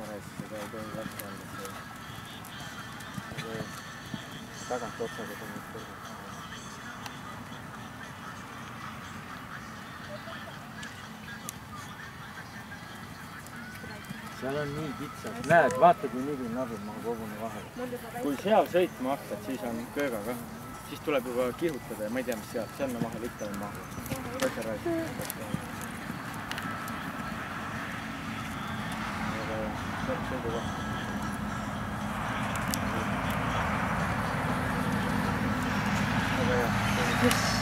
rääkisin, aga ei tohi läbi olla see. Tagant otsaga tõmmad kõrgelt maha. Seal on nii kitsas. Näed, vaata kui nii nabib maha koguni vahele. Kui seal sõitma hakkad, siis on kööga ka. Siis tuleb juba kihutada ja ma ei tea, mis sealt. Seal on vahel ikka on maha. Võtsa raisib. Sõidu koht. Väga hea.